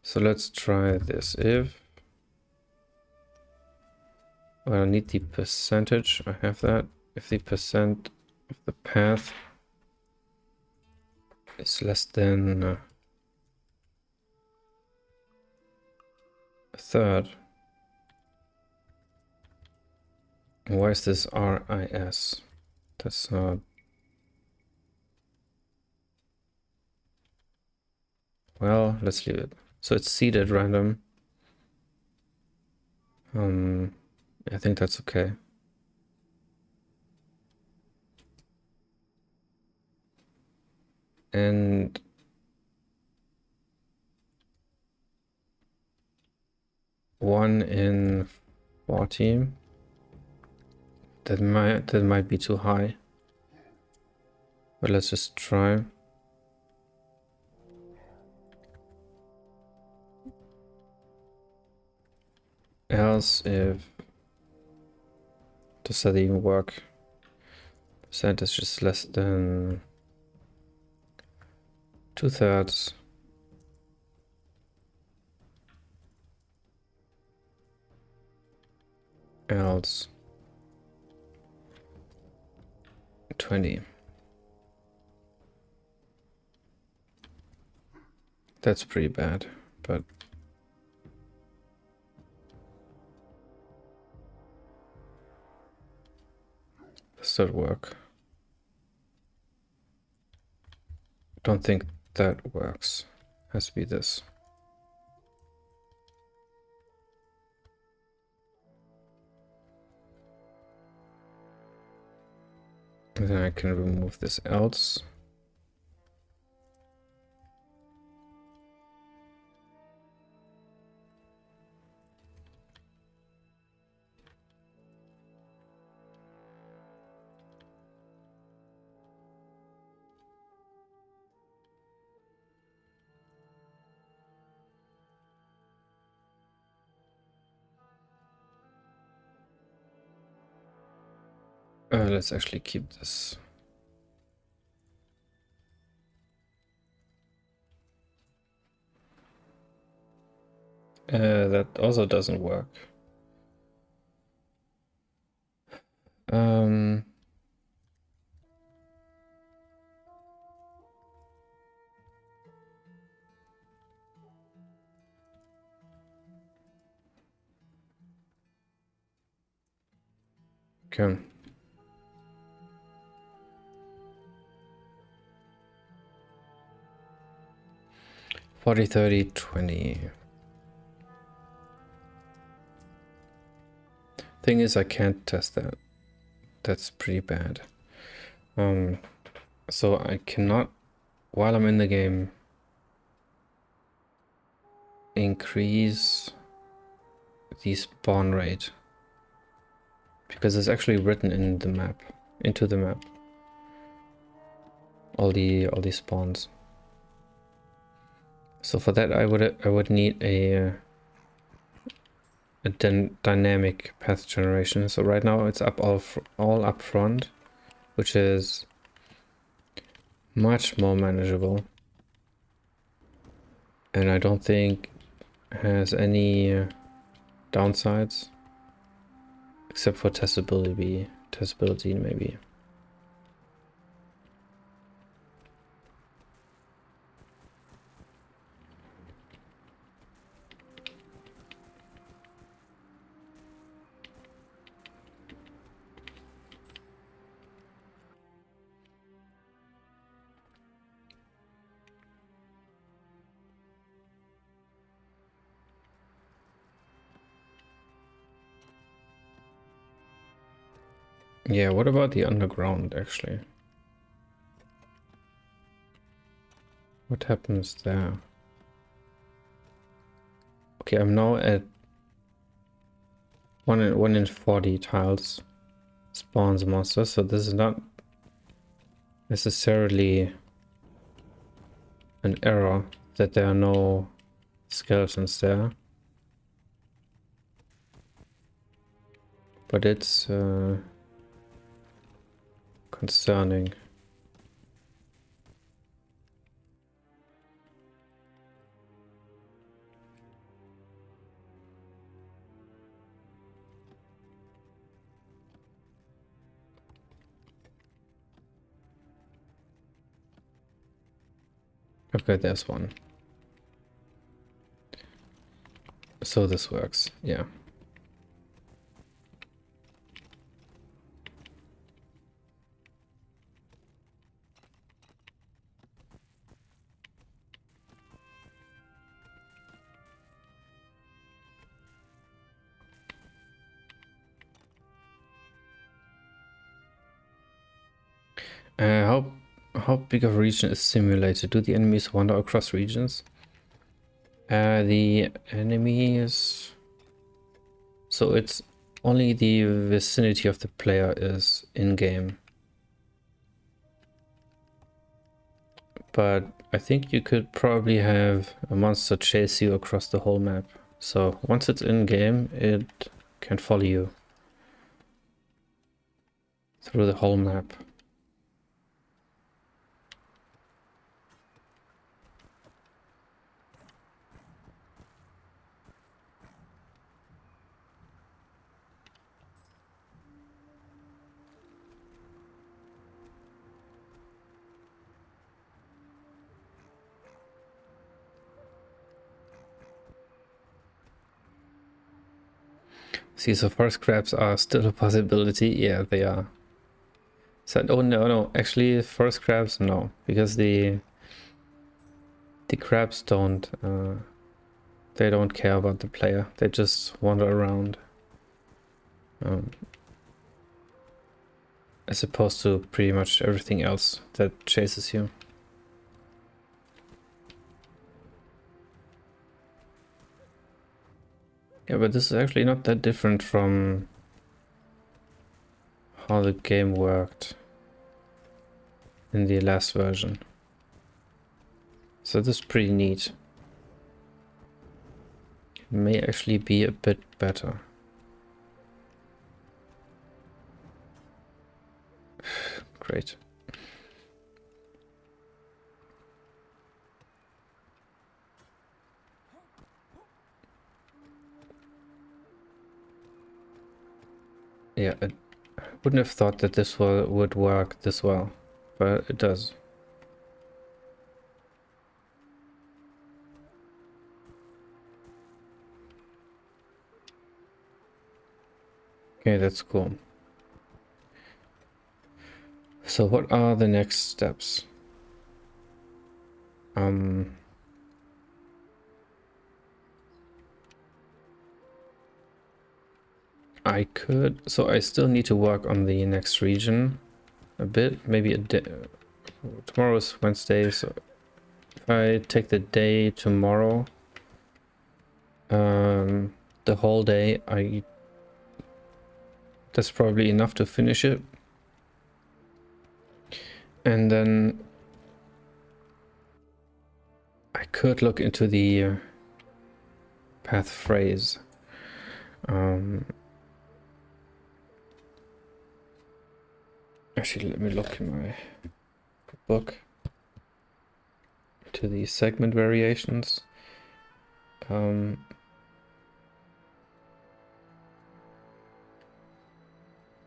So let's try this. Well, I need the percentage. I have that. If the percent of the path is less than a third. Why is this RIS? That's not... well, let's leave it. So it's seeded random. I think that's okay. And one in 40. That might be too high. But let's just try. Else if... does that even work? Percent is just less than 2/3. Else 20. That's pretty bad, but does that work? Don't think that works. Has to be this. And then I can remove this else. Let's actually keep this. That also doesn't work. Okay. Forty, 30, 20. Thing is, I can't test that. That's pretty bad. So I cannot, while I'm in the game, increase the spawn rate, because it's actually written in the map, into the map. All the spawns. So for that, I would need a dynamic path generation. So right now it's up all up front, which is much more manageable, and I don't think has any downsides except for testability maybe. Yeah, what about the underground actually? What happens there? Okay, I'm now at 1 in 40 tiles spawns monsters, so this is not necessarily an error that there are no skeletons there. But it's concerning. Okay, there's one. So this works, yeah. How big of a region is simulated? Do the enemies wander across regions? The enemies... So it's only the vicinity of the player is in-game. But I think you could probably have a monster chase you across the whole map. So once it's in-game, it can follow you through the whole map. See, so forest crabs are still a possibility. Yeah, they are. So, oh no, actually forest crabs, no, because the crabs don't, they don't care about the player. They just wander around. As opposed to pretty much everything else that chases you. Yeah, but this is actually not that different from how the game worked in the last version. So this is pretty neat. It may actually be a bit better. Great. Yeah, I wouldn't have thought that this would work this well, but it does. Okay, that's cool. So what are the next steps? I could, so I still need to work on the next region a bit, maybe a day. Tomorrow's Wednesday, so if I take the day tomorrow, the whole day, that's probably enough to finish it. And then I could look into the path phrase. Actually, let me look in my book to the segment variations.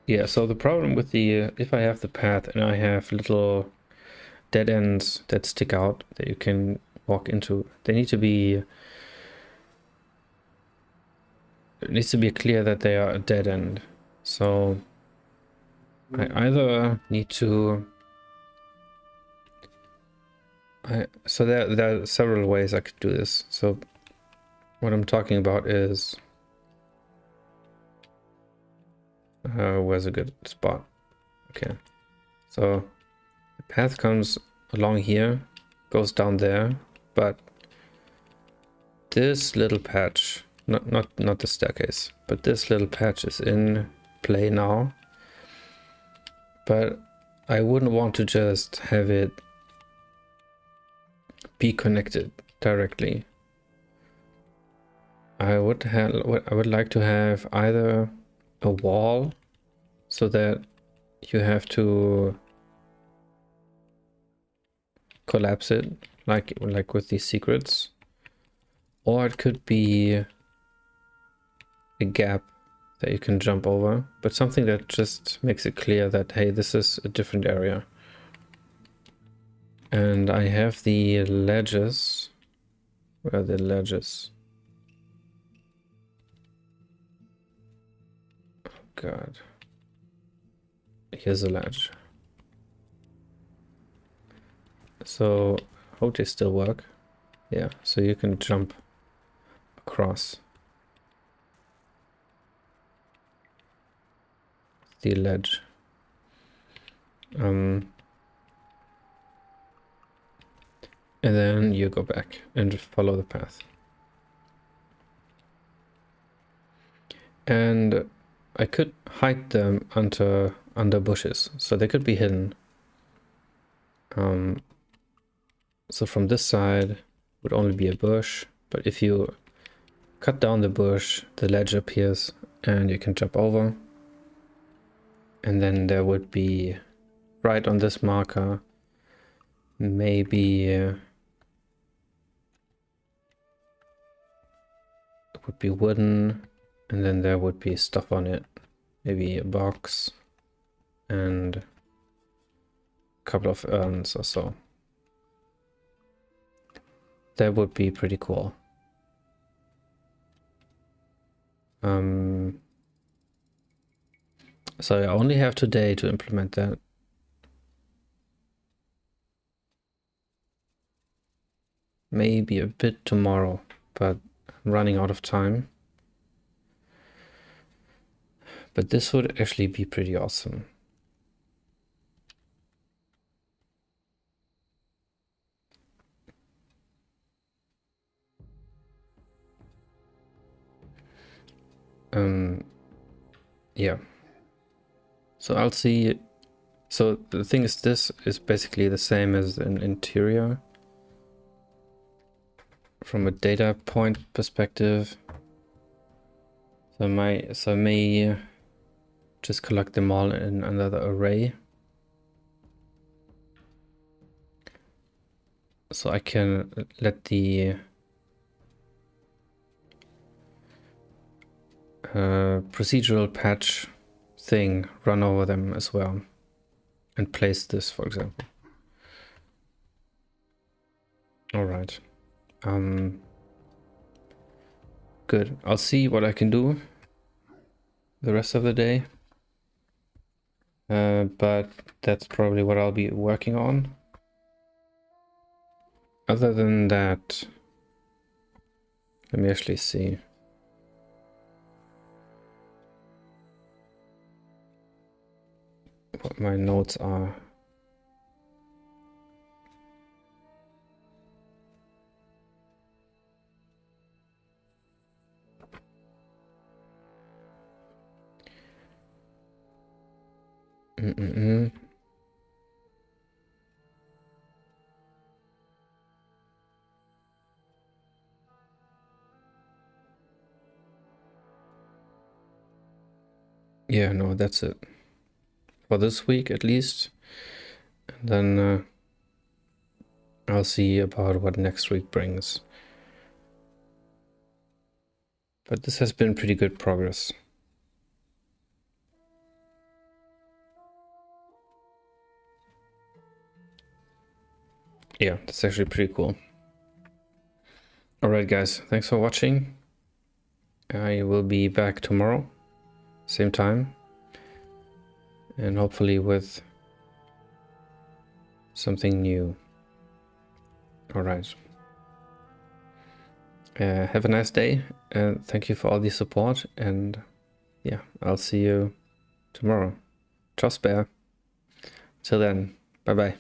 Yeah, so the problem with the if I have the path and I have little dead ends that stick out that you can walk into, they need to be, it needs to be clear that they are a dead end. So I either need to, so there are several ways I could do this. So what I'm talking about is, where's a good spot? Okay, so the path comes along here, goes down there, but this little patch, not the staircase, but this little patch is in play now. But I wouldn't want to just have it be connected directly. I would like to have either a wall so that you have to collapse it like with these secrets, or it could be a gap that you can jump over, but something that just makes it clear that, hey, this is a different area. And I have the ledges. Where are the ledges? Oh god. Here's a ledge. So, hope they still work. Yeah, so you can jump across the ledge. And then you go back and follow the path. And I could hide them under bushes, so they could be hidden. So from this side would only be a bush, but if you cut down the bush, the ledge appears and you can jump over. And then there would be, right on this marker, maybe it would be wooden, and then there would be stuff on it, maybe a box and a couple of urns or so. That would be pretty cool. So I only have today to implement that. Maybe a bit tomorrow, but I'm running out of time. But this would actually be pretty awesome. Yeah. So I'll see. So the thing is, this is basically the same as an interior. From a data point perspective. So I may just collect them all in another array. So I can let the procedural patch thing run over them as well. And place this, for example. All right. Good. I'll see what I can do the rest of the day. But that's probably what I'll be working on. Other than that, let me actually see what my notes are. Yeah, no, that's it. For this week at least. And then I'll see about what next week brings. But this has been pretty good progress. Yeah, that's actually pretty cool. Alright guys, thanks for watching. I will be back tomorrow, same time. And hopefully with something new. Alright. Have a nice day, and thank you for all the support, and yeah, I'll see you tomorrow. Ciao, Spare. Till then, bye bye.